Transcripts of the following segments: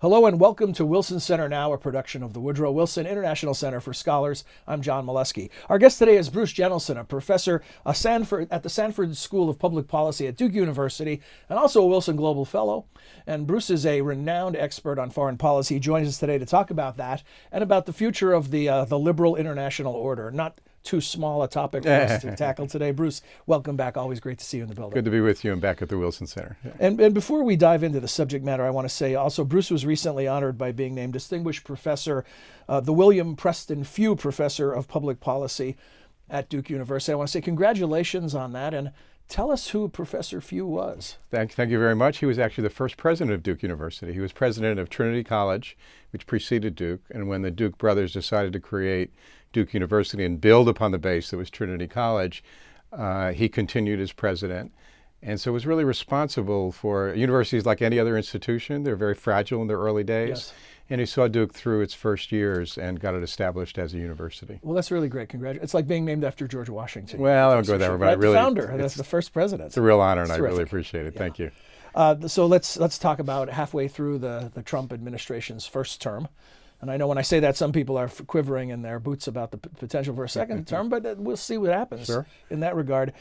Hello and welcome to Wilson Center Now, a production of the Woodrow Wilson International Center for Scholars. I'm John Molesky. Our guest today is Bruce Jentleson, a professor at the Sanford School of Public Policy at Duke University, and also a Wilson Global Fellow. And Bruce is a renowned expert on foreign policy. He joins us today to talk about that and about the future of the liberal international order. Not too small a topic for us to tackle today. Bruce, welcome back. Always great to see you in the building. Good to be with you and back at the Wilson Center. And before we dive into the subject matter, I want to say also Bruce was recently honored by being named Distinguished Professor, the William Preston Few Professor of Public Policy at Duke University. I want to say congratulations on that, and tell us who Professor Few was. Thank you very much. He was actually the first president of Duke University. He was president of Trinity College, which preceded Duke, and when the Duke brothers decided to create Duke University and build upon the base that was Trinity College, he continued as president. And so was really responsible for universities like any other institution. They're very fragile in their early days. Yes. And he saw Duke through its first years and got it established as a university. Well, that's really great. Congratulations. It's like being named after George Washington. Well, I don't go there, but I really... The founder, that's the first president. It's a real honor, and I terrific. really appreciate it. Yeah. Thank you. So let's talk about halfway through the Trump administration's first term. And I know when I say that, some people are quivering in their boots about the potential for a second term, but we'll see what happens in that regard.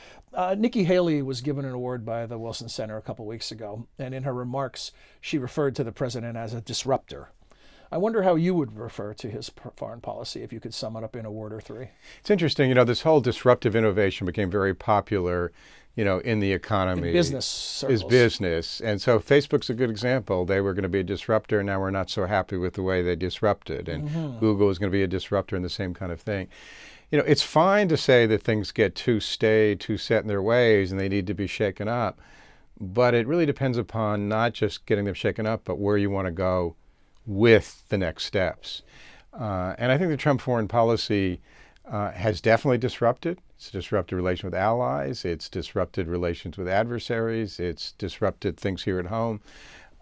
Nikki Haley was given an award by the Wilson Center a couple weeks ago, and in her remarks, she referred to the president as a disruptor. I wonder how you would refer to his foreign policy, if you could sum it up in a word or three. It's interesting, this whole disruptive innovation became very popular, in the economy. In business circles. Is business. And so Facebook's a good example. They were going to be a disruptor, and now we're not so happy with the way they disrupted. And Google is going to be a disruptor and the same kind of thing. It's fine to say that things get too set in their ways and they need to be shaken up. But it really depends upon not just getting them shaken up, but where you want to go with the next steps. And I think the Trump foreign policy has definitely disrupted. It's disrupted relations with allies. It's disrupted relations with adversaries. It's disrupted things here at home.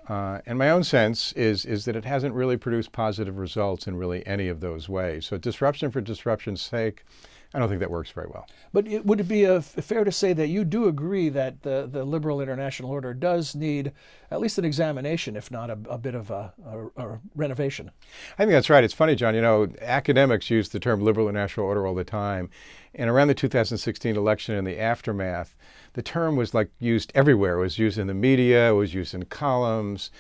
And my own sense is that it hasn't really produced positive results in really any of those ways. So disruption for disruption's sake, I don't think that works very well. But would it be fair to say that you do agree that the liberal international order does need at least an examination, if not a bit of a renovation? I think that's right. It's funny, John. Academics use the term liberal international order all the time. And around the 2016 election and the aftermath, the term was used everywhere. It was used in the media. It was used in columns.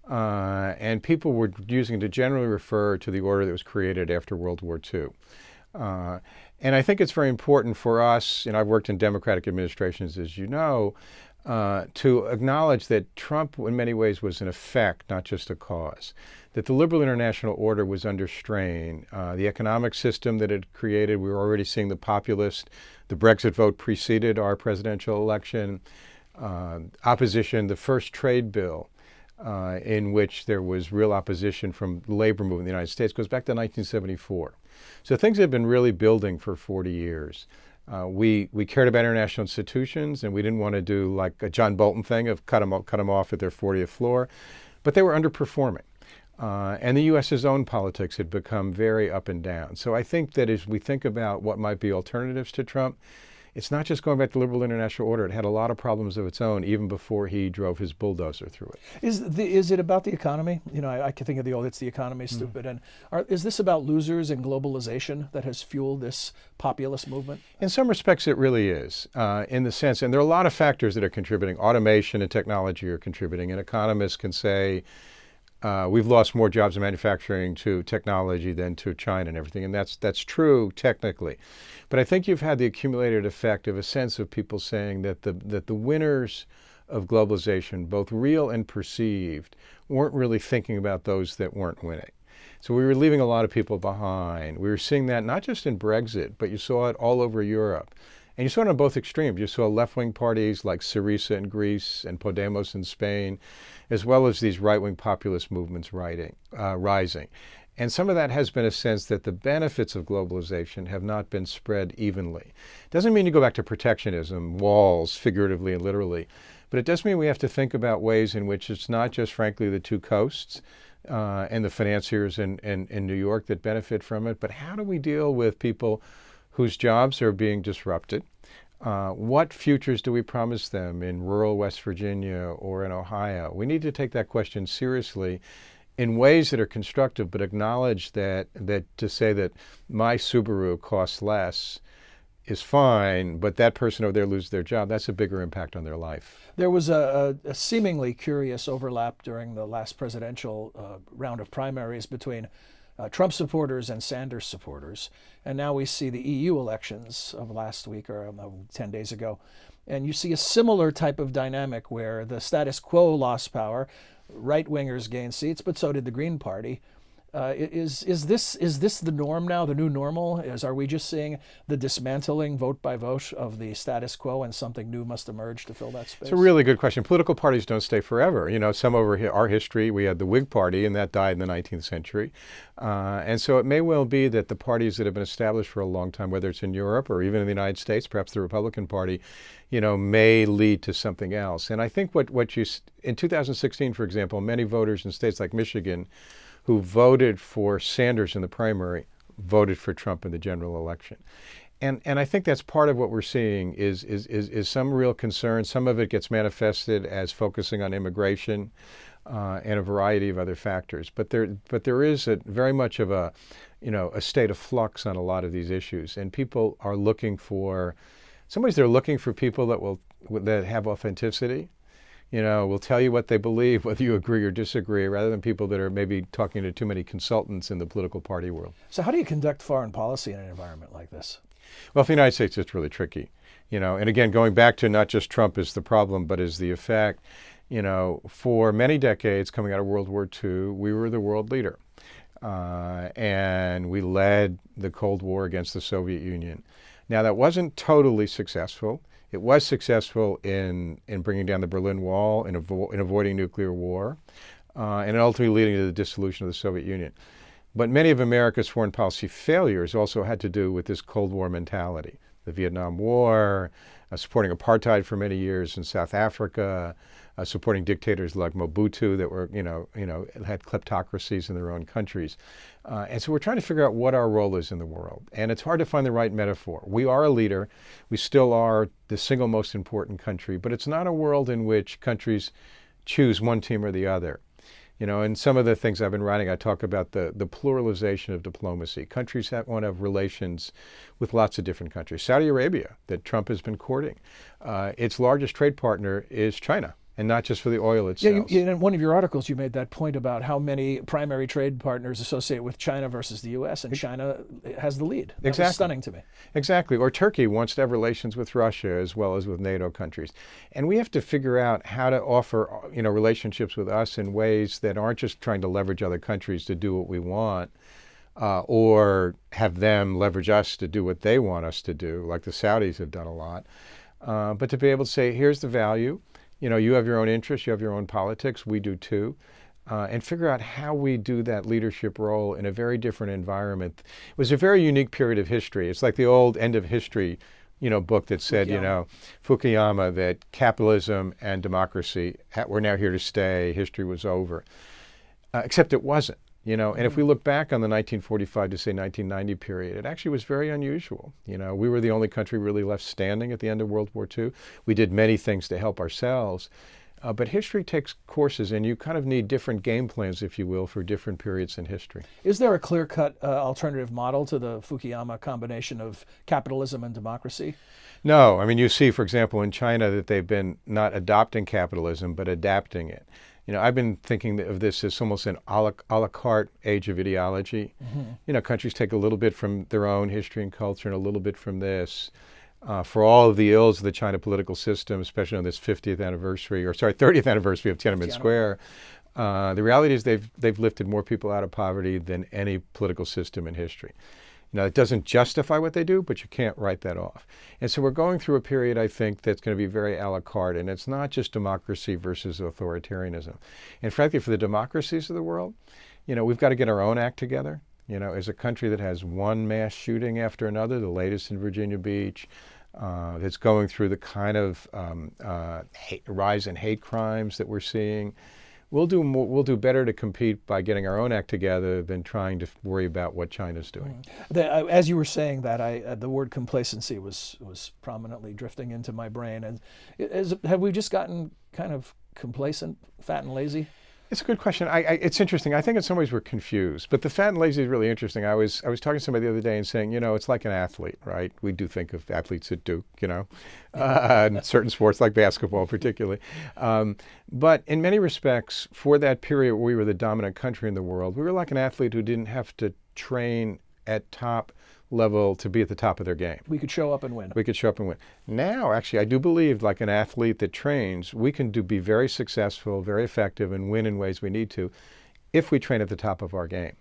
And people were using it to generally refer to the order that was created after World War II. And I think it's very important for us, I've worked in Democratic administrations, as you know, to acknowledge that Trump in many ways was an effect, not just a cause. That the liberal international order was under strain. The economic system that it created, we were already seeing the populist. The Brexit vote preceded our presidential election. Opposition, the first trade bill, in which there was real opposition from the labor movement in the United States, goes back to 1974. So things have been really building for 40 years. We cared about international institutions, and we didn't want to do like a John Bolton thing of cut them off at their 40th floor, but they were underperforming. And the U.S.'s own politics had become very up and down. So I think that as we think about what might be alternatives to Trump, it's not just going back to the liberal international order. It had a lot of problems of its own, even before he drove his bulldozer through it. Is it about the economy? I can think of the old, it's the economy, stupid. And is this about losers and globalization that has fueled this populist movement? In some respects, it really is, in the sense, and there are a lot of factors that are contributing. Automation and technology are contributing, and economists can say, we've lost more jobs in manufacturing to technology than to China and everything, and that's true technically. But I think you've had the accumulated effect of a sense of people saying that the winners of globalization, both real and perceived, weren't really thinking about those that weren't winning. So we were leaving a lot of people behind. We were seeing that not just in Brexit, but you saw it all over Europe. And you saw it on both extremes. You saw left-wing parties like Syriza in Greece and Podemos in Spain, as well as these right-wing populist movements rising. And some of that has been a sense that the benefits of globalization have not been spread evenly. Doesn't mean you go back to protectionism, walls, figuratively and literally, but it does mean we have to think about ways in which it's not just, frankly, the two coasts and the financiers in New York that benefit from it, but how do we deal with people whose jobs are being disrupted? What futures do we promise them in rural West Virginia or in Ohio? We need to take that question seriously in ways that are constructive, but acknowledge that to say that my Subaru costs less is fine, but that person over there loses their job, that's a bigger impact on their life. There was a seemingly curious overlap during the last presidential round of primaries between Trump supporters and Sanders supporters. And now we see the EU elections of last week or 10 days ago. And you see a similar type of dynamic where the status quo lost power, right-wingers gained seats, but so did the Green Party. Is this the norm now, the new normal? Are we just seeing the dismantling vote by vote of the status quo and something new must emerge to fill that space? It's a really good question. Political parties don't stay forever. You know, some over our history, we had the Whig Party, and that died in the 19th century. And so it may well be that the parties that have been established for a long time, whether it's in Europe or even in the United States, perhaps the Republican Party, you know, may lead to something else. And I think in 2016, for example, many voters in states like Michigan who voted for Sanders in the primary voted for Trump in the general election. And I think that's part of what we're seeing is some real concern. Some of it gets manifested as focusing on immigration and a variety of other factors. But there is very much of a state of flux on a lot of these issues. And people are looking for, in some ways they're looking for people that have authenticity, will tell you what they believe, whether you agree or disagree, rather than people that are maybe talking to too many consultants in the political party world. So how do you conduct foreign policy in an environment like this? Well, for the United States, it's really tricky. And again, going back to not just Trump is the problem, but is the effect. For many decades coming out of World War II, we were the world leader. And we led the Cold War against the Soviet Union. Now, that wasn't totally successful. It was successful in bringing down the Berlin Wall, in avoiding nuclear war, and ultimately leading to the dissolution of the Soviet Union. But many of America's foreign policy failures also had to do with this Cold War mentality. The Vietnam War, supporting apartheid for many years in South Africa, supporting dictators like Mobutu that were, had kleptocracies in their own countries. And so we're trying to figure out what our role is in the world. And it's hard to find the right metaphor. We are a leader. We still are the single most important country, but it's not a world in which countries choose one team or the other. In some of the things I've been writing, I talk about the pluralization of diplomacy. Countries want to have relations with lots of different countries. Saudi Arabia, that Trump has been courting, its largest trade partner is China. And not just for the oil itself. Yeah, in one of your articles, you made that point about how many primary trade partners associate with China versus the U.S., and China has the lead. That was stunning to me. Exactly. Or Turkey wants to have relations with Russia as well as with NATO countries. And we have to figure out how to offer, relationships with us in ways that aren't just trying to leverage other countries to do what we want, or have them leverage us to do what they want us to do, like the Saudis have done a lot. But to be able to say, here's the value. You have your own interests, you have your own politics, we do too, and figure out how we do that leadership role in a very different environment. It was a very unique period of history. It's like the old End of History, book that said, Fukuyama, that capitalism and democracy were now here to stay, history was over. Except it wasn't. And if we look back on the 1945 to say 1990 period, it actually was very unusual. We were the only country really left standing at the end of World War II. We did many things to help ourselves. But history takes courses, and you kind of need different game plans, if you will, for different periods in history. Is there a clear-cut alternative model to the Fukuyama combination of capitalism and democracy? No. I mean, you see, for example, in China that they've been not adopting capitalism, but adapting it. I've been thinking of this as almost an a la carte age of ideology. Mm-hmm. Countries take a little bit from their own history and culture and a little bit from this. For all of the ills of the China political system, especially on this 30th anniversary of Tiananmen Square, the reality is they've lifted more people out of poverty than any political system in history. It doesn't justify what they do, but you can't write that off. And so we're going through a period, I think, that's going to be very a la carte, and it's not just democracy versus authoritarianism. And frankly, for the democracies of the world, we've got to get our own act together. As a country that has one mass shooting after another, the latest in Virginia Beach, that's going through the kind of rise in hate crimes that we're seeing, we'll do better to compete by getting our own act together than trying to worry about what China's doing. As you were saying that, the word complacency was prominently drifting into my brain. And have we just gotten kind of complacent, fat and lazy? It's a good question. It's interesting. I think in some ways we're confused, but the fat and lazy is really interesting. I was talking to somebody the other day and saying, it's like an athlete, right? We do think of athletes at Duke, in certain sports like basketball particularly. But in many respects, for that period where we were the dominant country in the world, we were like an athlete who didn't have to train at top level to be at the top of their game. We could show up and win. We could show up and win. Now, actually, I do believe, like an athlete that trains, we can be very successful, very effective, and win in ways we need to if we train at the top of our game.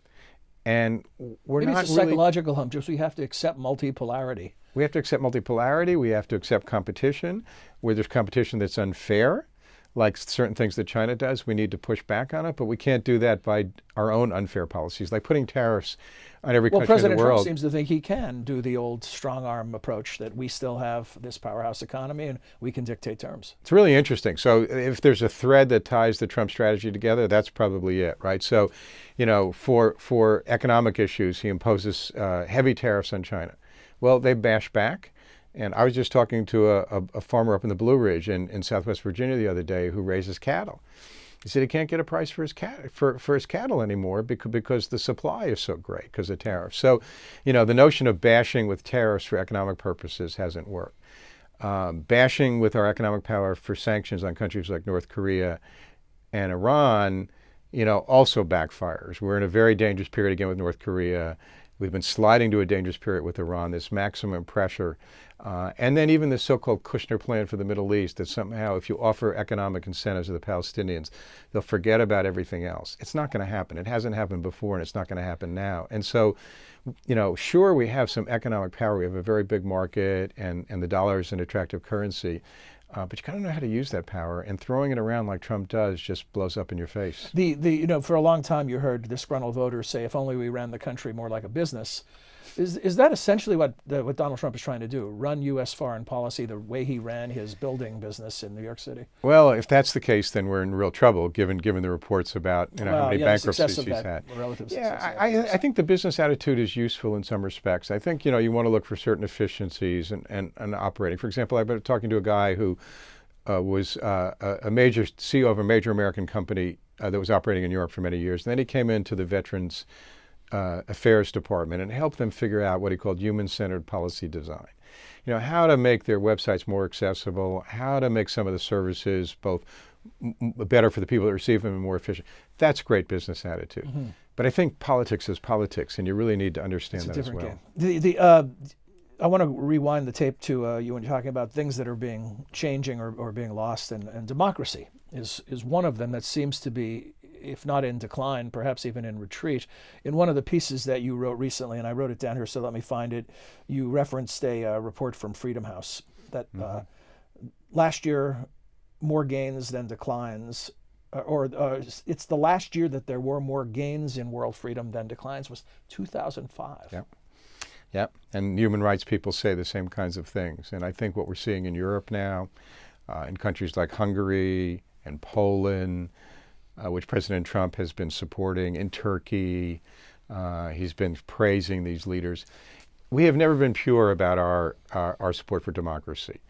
And we're Maybe not it's a really, psychological hump, just we have to accept multipolarity. we have to accept multipolarity. We have to accept competition. Where there's competition that's unfair, like certain things that China does, we need to push back on it, but we can't do that by our own unfair policies, like putting tariffs on every country in President the world. Trump seems to think he can do the old strong arm approach, that we still have this powerhouse economy and we can dictate terms. It's really interesting. So if there's a thread that ties the Trump strategy together, that's probably it, right? So, for economic issues, he imposes heavy tariffs on China. Well, they bash back. And I was just talking to a farmer up in the Blue Ridge in Southwest Virginia the other day who raises cattle. He said he can't get a price for his cattle anymore because the supply is so great because of tariffs. So, the notion of bashing with tariffs for economic purposes hasn't worked. Bashing with our economic power for sanctions on countries like North Korea and Iran, also backfires. We're in a very dangerous period again with North Korea. We've been sliding to a dangerous period with Iran, this maximum pressure. And then even the so-called Kushner plan for the Middle East, that somehow if you offer economic incentives to the Palestinians, they'll forget about everything else. It's not going to happen. It hasn't happened before, and it's not going to happen now. And so, sure, we have some economic power. We have a very big market, and the dollar is an attractive currency. But you got to know how to use that power, and throwing it around like Trump does just blows up in your face. For a long time you heard disgruntled voters say, if only we ran the country more like a business. Is that essentially what Donald Trump is trying to do? Run U.S. foreign policy the way he ran his building business in New York City? Well, if that's the case, then we're in real trouble, given the reports about how many bankruptcies he's had. I think the business attitude is useful in some respects. I think you want to look for certain efficiencies and operating. For example, I've been talking to a guy who was a major CEO of a major American company that was operating in Europe for many years. And then he came into the Veterans Affairs Department and helped them figure out what he called human-centered policy design. How to make their websites more accessible, how to make some of the services both better for the people that receive them and more efficient. That's great business attitude. Mm-hmm. But I think politics is politics, and you really need to understand that as well. Game. I want to rewind the tape to you when you're talking about things that are changing or being lost, and democracy is one of them that seems to be, if not in decline, perhaps even in retreat. In one of the pieces that you wrote recently, and I wrote it down here, so let me find it, you referenced a report from Freedom House that last year, more gains than declines, it's the last year that there were more gains in world freedom than declines was 2005. Yeah, and human rights people say the same kinds of things. And I think what we're seeing in Europe now, in countries like Hungary and Poland, which President Trump has been supporting, in Turkey, he's been praising these leaders. We have never been pure about our support for democracy.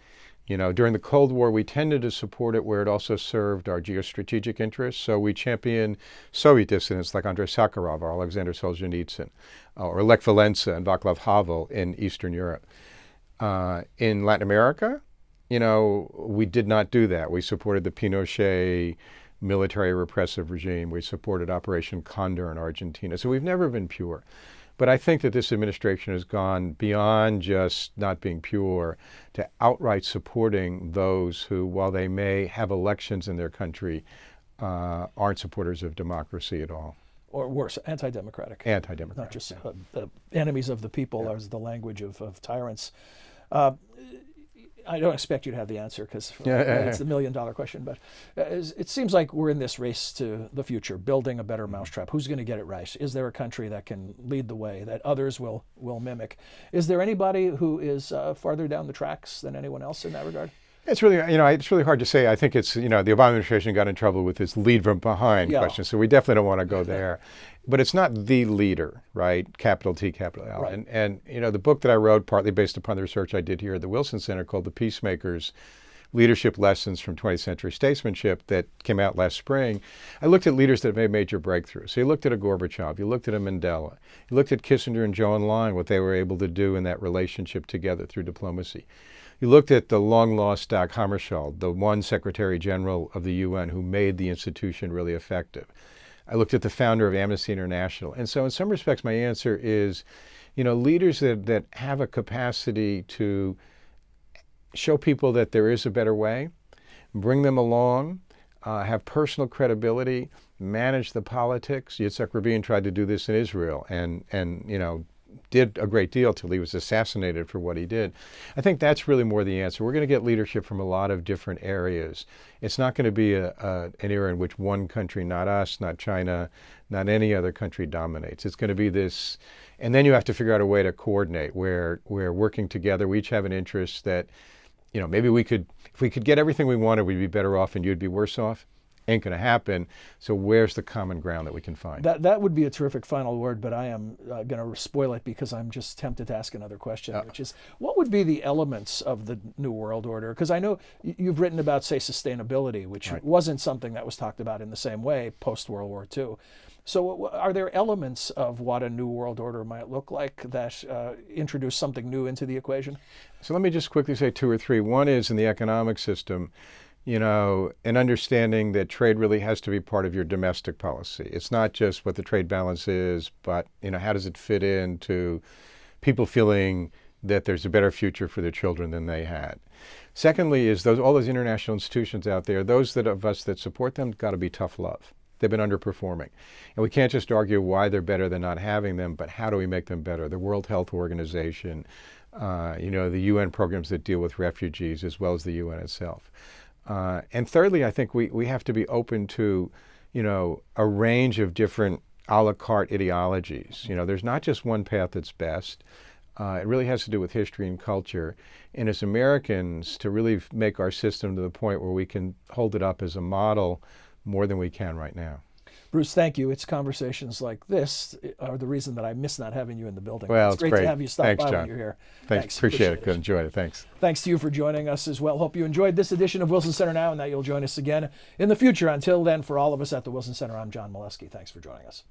During the Cold War, we tended to support it where it also served our geostrategic interests. So we championed Soviet dissidents like Andrei Sakharov or Alexander Solzhenitsyn, or Lech Walesa and Václav Havel in Eastern Europe. In Latin America, we did not do that. We supported the Pinochet military repressive regime. We supported Operation Condor in Argentina. So we've never been pure. But I think that this administration has gone beyond just not being pure to outright supporting those who, while they may have elections in their country, aren't supporters of democracy at all. Or worse, anti-democratic. Anti-democratic. Not just the enemies of the people as the language of tyrants. I don't expect you to have the answer because it's the $1 million question, but it seems like we're in this race to the future, building a better mousetrap. Who's going to get it right? Is there a country that can lead the way, that others will mimic? Is there anybody who is farther down the tracks than anyone else in that regard? It's really, it's really hard to say. I think it's, the Obama administration got in trouble with this lead from behind question, so we definitely don't want to go there. But it's not the leader, right? Capital T, capital L. Right. And the book that I wrote, partly based upon the research I did here at the Wilson Center, called The Peacemakers, leadership lessons from 20th century statesmanship that came out last spring, I looked at leaders that made major breakthroughs. So you looked at a Gorbachev, you looked at a Mandela, you looked at Kissinger and Zhou Enlai, what they were able to do in that relationship together through diplomacy. You looked at the long-lost Dag Hammarskjöld, the one Secretary General of the UN who made the institution really effective. I looked at the founder of Amnesty International. And so in some respects, my answer is, leaders that have a capacity to show people that there is a better way, bring them along, have personal credibility, manage the politics. Yitzhak Rabin tried to do this in Israel and did a great deal till he was assassinated for what he did. I think that's really more the answer. We're going to get leadership from a lot of different areas. It's not going to be an era in which one country, not us, not China, not any other country dominates. It's going to be this, and then you have to figure out a way to coordinate where we're working together. We each have an interest that, maybe if we could get everything we wanted, we'd be better off and you'd be worse off. Ain't going to happen. So where's the common ground that we can find? That would be a terrific final word, but I am going to spoil it because I'm just tempted to ask another question, which is, what would be the elements of the New World Order? Because I know you've written about, say, sustainability, which wasn't something that was talked about in the same way post-World War II. So are there elements of what a New World Order might look like that introduce something new into the equation? So let me just quickly say two or three. One is in the economic system, an understanding that trade really has to be part of your domestic policy. It's not just what the trade balance is, but, how does it fit into people feeling that there's a better future for their children than they had. Secondly is all those international institutions out there, those of us that support them, got to be tough love. They've been underperforming. And we can't just argue why they're better than not having them, but how do we make them better? The World Health Organization, the UN programs that deal with refugees, as well as the UN itself. And thirdly, I think we have to be open to, a range of different a la carte ideologies. There's not just one path that's best. It really has to do with history and culture. And as Americans, to really make our system to the point where we can hold it up as a model more than we can right now. Bruce, thank you. It's conversations like this are the reason that I miss not having you in the building. Well, it's great to have you stop Thanks, by John. when you're here. Thanks. Appreciate it. Enjoyed it. Thanks. Thanks to you for joining us as well. Hope you enjoyed this edition of Wilson Center Now and that you'll join us again in the future. Until then, for all of us at the Wilson Center, I'm John Molesky. Thanks for joining us.